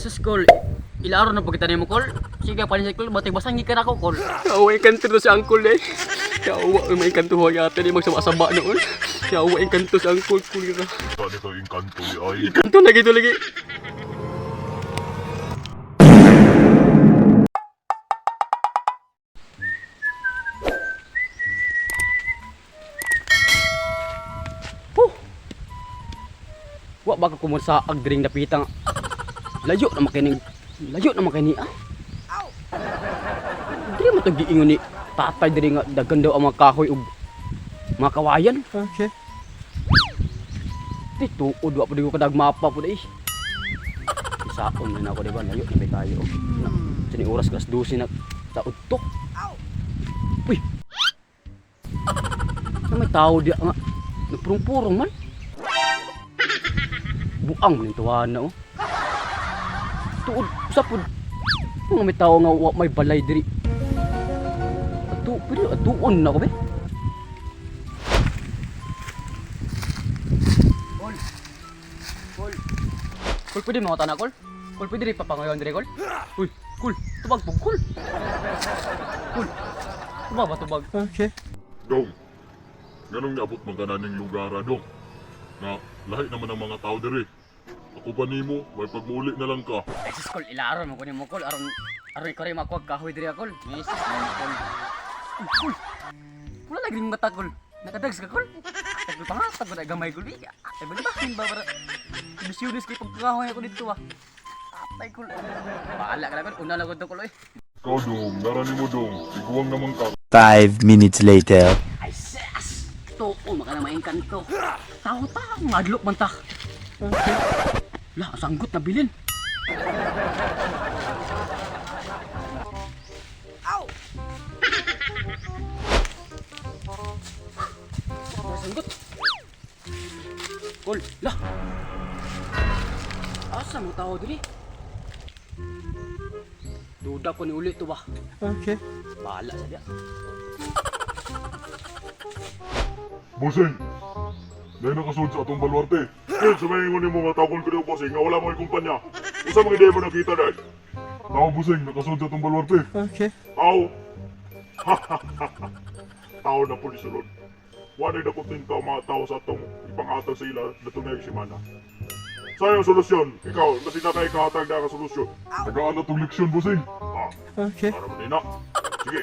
sus kol. Ilaro na pagkita mo kol. Sige panin kol, batay basangi ka na ako kol. Yawa yung kanto na si Uncle eh. Yawa may kanto ho yata ni magsama-saba noon. Yawa yung kanto si Uncle kulira. Tadi ka yung kanto ay. Kanto lagi ito lagi. Wa baka kumunsa agdring napitang layo na makining ah. Diri mo to giingon ni tatay diri nga daghan daw ang mga kahoy ug mga kawayan. Okay. Dito udwa pa di ko kadag mapa pud eh. Isaon na ako di ba layo na may tayo. Na sini oras kas 12 na sa udto. Uy. Na may tao di nga nagpurong-purong man. Buang ning tuwana oh. Tuod sa pud. Mga may tao nga may balay diri. Pero atuon na ko be. Kol pwede mga tanak kol. Kol pwede rin papangayon diri kol. Uy, kol, tubag pug kol. Kol. Tubag ba tubag? Okay. Dong, ganong niabot maganan ng lugar dong. Na lahi naman ang mga tao diri. Ako ba nimo, may pagmuli na lang ka. Ay sus kol, ilaron mo kunin mo kol aron ko rin makuha kahoy diri kol. Yes, kol. Kol. Wala lagi ning mata kol. Nakadags ka kol. Tagol pa nga, tagol ay gamay kol. Ay balibahin ba para bisyunis kay pagkahoy ako dito ah. Atay kol. Bahala ka na kol, una lang ko kol eh. Ikaw dong, narani mo dong. Iguang naman ka. 5 minutes later. Ay sus! Too, maka na maingkanto. Tao-tao, madlok man ta. Lah, sanggot na bilin. Ow! Sanggot. Kol, lah. Asa mo tao diri? Duda ko ni ulit to ba? Okay. Bahala sa dia. Busing! Dahil nakasunod sa atong baluarte. Kaya sumayin mo mga tao kong pinag busing nga wala mo yung kumpanya. Usa mga ideya mo nakita dahil. Tao busing, nakasunod sa atong baluarte. Okay. Tao! Tao na po ni Sulod. Wala na kutin tao mga tao sa atong ipanghatag sa ila na tunay simana. Sayang solusyon. Ikaw, kasi na tayo kahatag na ka solusyon. Tagaan na itong leksyon, busing. Okay. Para manina. Sige,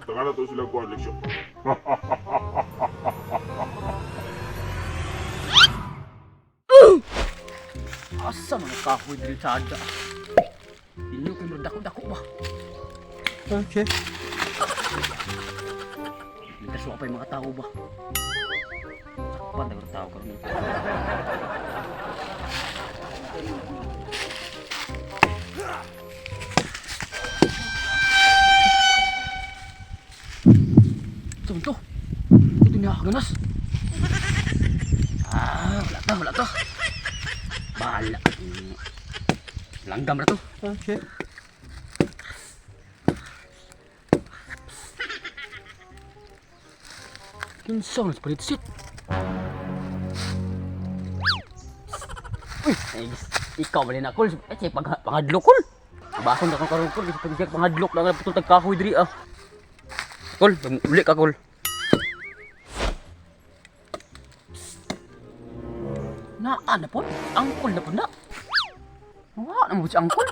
tagaan na to silang kuha leksyon. Asa mga kahoy diri sa ada? Ilo kay murag dako-dako ba? Okay. Likas wa pa yung mga tao ba? Sakpan na tao karon dito. Ito. Ito niya ganas. Wala to. Bahala. Langgam na to. Okay. Kinsang na spreadsheet. Uy, ikaw ba rin ako? Eh, pangadlok kol. Bason na kang karoon kol. Kasi pangadlok na nga putol tagkahoy diri ah. Kol, uli ka kol. Naan na po? Angkol na po na. Wala na mo si angkol.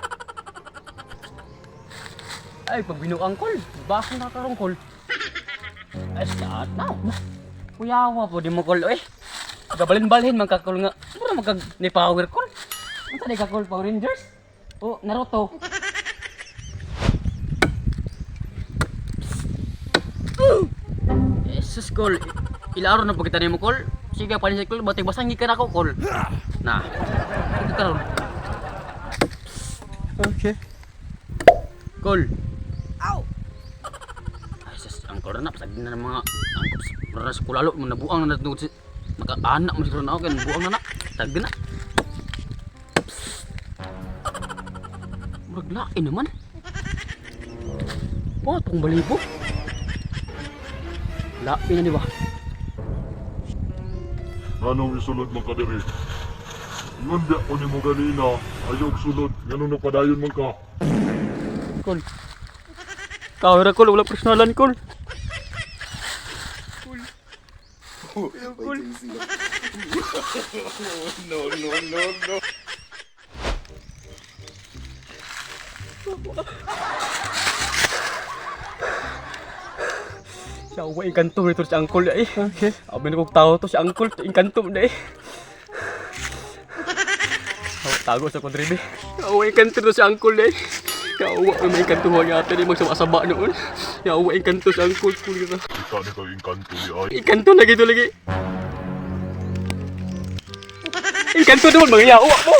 Ay, pag binuangkol, bason na karoon kol. Ay, saat na. Kuyawa po di mo kol eh. Gabalin-balhin magkakol nga. Mura magkag ni Power Call. Ano tadi kakol Power Rangers? O Naruto. Jesus kol. Ilaro na pagkita nimo kol. Sige panin sa kol, batay basangi ka na ako kol. Nah. Ito karon. Okay. Kol. Ow. Ay sus, ang kol na pasag na mga angkop. Maras ko lalo mo nabuang na natungod si maka-anak mo siguro na ako kan buang na tag na. Murag lain naman. Oh, tong balibo. Lain na di ba? Anong isulod mo ka diri? Ingon di ako ni mo ganina. Ayaw sunod, ganun na padayon man ka. Kol. Kawira kol, wala personalan kol. Siya uwa inkanto ito si Angkol eh. Abin kong tao to si Angkol, inkanto na eh. Tago sa kodribe. Uwa inkanto to si Angkol eh. Uwa may inkantuhan niya ate, di magsama-saba noon. Uwa inkanto si Angkol. Kita nito yung kanto ni Ay. Inkanto na gitu lagi. Inkanto naman mga yawa mo.